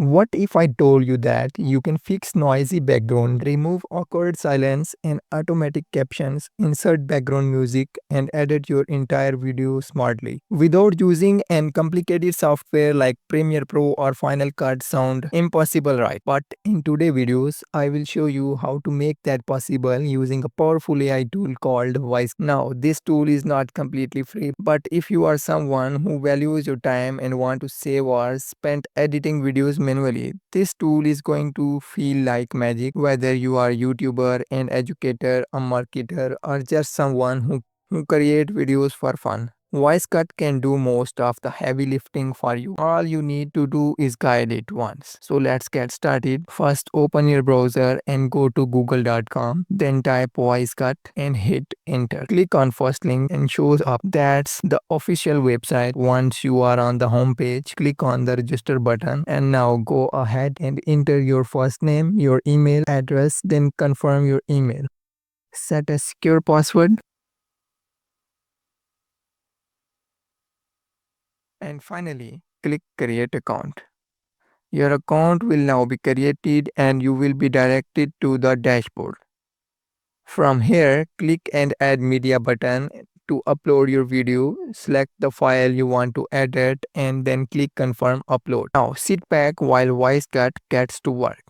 What if I told you that you can fix noisy background, remove awkward silence and automatic captions, insert background music, and edit your entire video smartly without using an complicated software like Premiere Pro or Final Cut? Sound impossible, right? But in today's videos, I will show you how to make that possible using a powerful AI tool called WiseCut. Now, this tool is not completely free, but if you are someone who values your time and want to save hours spent editing videos manually, this tool is going to feel like magic. Whether you are a YouTuber, an educator, a marketer, or just someone who create videos for fun, WiseCut can do most of the heavy lifting for you. All you need to do is guide it once. So let's get started. First, open your browser and go to google.com. Then type WiseCut and hit enter. Click on first link and shows up. That's the official website. Once you are on the home page, click on the register button and now go ahead and enter your first name, your email address, then confirm your email. Set a secure password. And finally, click Create Account. Your account will now be created and you will be directed to the dashboard. From here, click and Add Media button to upload your video. Select the file you want to edit and then click Confirm Upload. Now sit back while WiseCut gets to work.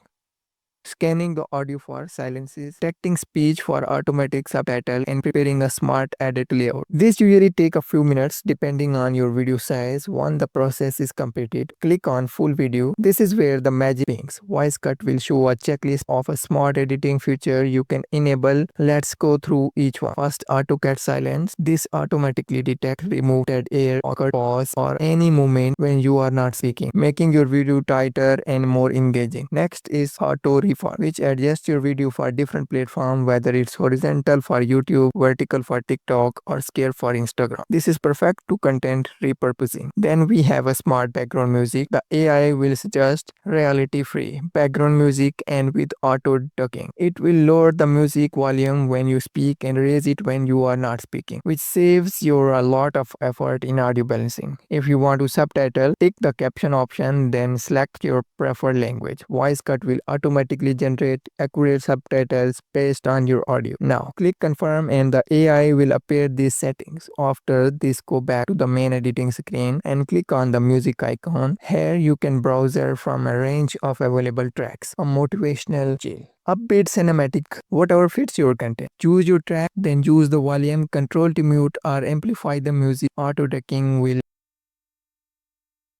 Scanning the audio for silences, detecting speech for automatic subtitle, and preparing a smart edit layout. This usually take a few minutes depending on your video size. Once the process is completed, click on full video. This is where the magic begins. WiseCut will show a checklist of a smart editing feature you can enable. Let's go through each one. First, AutoCAD silence. This automatically detects remove dead air, awkward pause, or any movement when you are not speaking, making your video tighter and more engaging. Next is auto reform, which adjusts your video for different platforms, whether it's horizontal for YouTube, vertical for TikTok, or scale for Instagram. This is perfect to content repurposing. Then we have a smart background music. The AI will suggest reality-free background music and with auto ducking. It will lower the music volume when you speak and raise it when you are not speaking, which saves you a lot of effort in audio balancing. If you want to subtitle, tick the caption option, then select your preferred language. WiseCut will automatically generate accurate subtitles based on your audio. Now, click confirm and the AI will appear these settings. After this, go back to the main editing screen and click on the music icon. Here you can browse from a range of available tracks. A motivational, chill, upbeat, cinematic, whatever fits your content. Choose your track, then use the volume control to mute or amplify the music. Auto decking will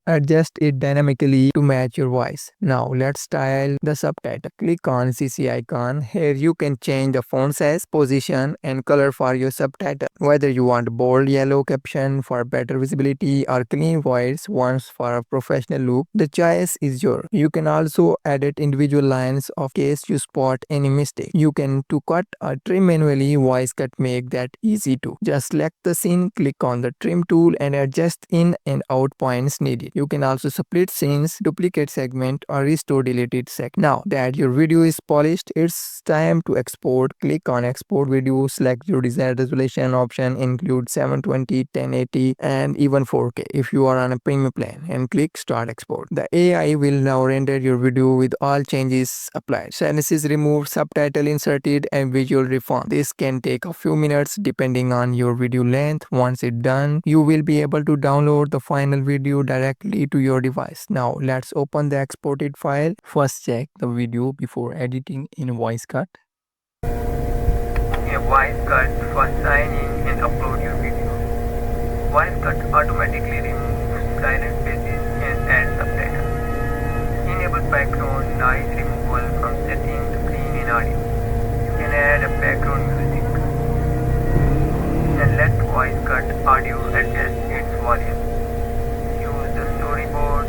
adjust it dynamically to match your voice. Now let's style the subtitle. Click on CC icon. Here you can change the font size, position and color for your subtitle. Whether you want bold yellow caption for better visibility or clean voice ones for a professional look, the choice is yours. You can also edit individual lines of case you spot any mistake. You can to cut or trim manually. WiseCut make that easy too. Just select the scene, click on the trim tool and adjust in and out points needed. You can also split scenes, duplicate segment or restore deleted segment. Now that your video is polished, it's time to export. Click on export video, select your desired resolution option, include 720, 1080 and even 4K if you are on a premium plan, and click start export. The AI will now render your video with all changes applied. Silences removed, subtitle inserted and visual reform. This can take a few minutes depending on your video length. Once it's done, you will be able to download the final video directly to your device. Now let's open the exported file. First check the video before editing in WiseCut. In WiseCut, first sign in and upload your video. WiseCut automatically removes silent spaces and adds subtitles. Enable background noise removal from setting to clean in audio. You can add a background music and let WiseCut audio adjust its volume. Use the storyboard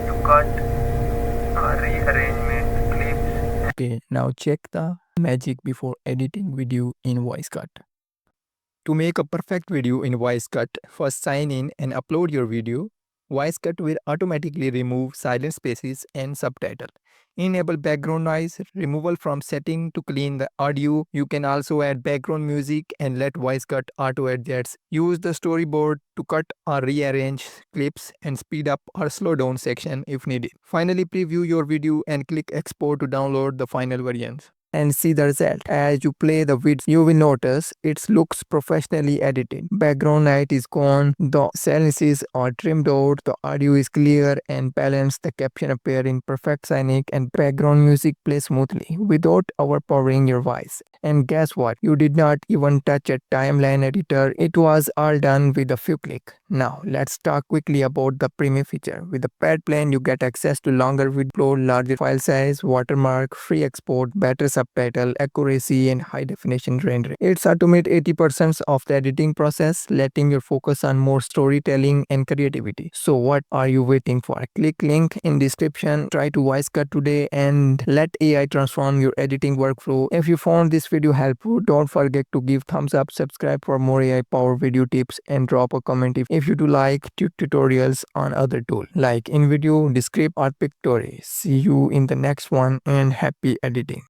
to cut or rearrangement clips. Okay, now check the magic before editing video in WiseCut. To make a perfect video in WiseCut, first sign in and upload your video. WiseCut will automatically remove silent spaces and subtitles. Enable background noise removal from setting to clean the audio. You can also add background music and let WiseCut auto adjust. Use the storyboard to cut or rearrange clips and speed up or slow down section if needed. Finally, preview your video and click export to download the final versions and see the result. As you play the video, you will notice it looks professionally edited. Background light is gone, the silences are trimmed out, the audio is clear and balanced, the caption appear in perfect sync and background music plays smoothly without overpowering your voice. And guess what? You did not even touch a timeline editor. It was all done with a few clicks. Now, let's talk quickly about the premium feature. With the paid plan, you get access to longer video, larger file size, watermark, free export, better subtitle, accuracy, and high definition rendering. It's automate 80% of the editing process, letting you focus on more storytelling and creativity. So what are you waiting for? Click link in description, try to WiseCut today and let AI transform your editing workflow. If you found this video helpful, don't forget to give thumbs up, subscribe for more AI power video tips and drop a comment if you do like tutorials on other tools like InVideo, Descript or Pictory. See you in the next one and happy editing.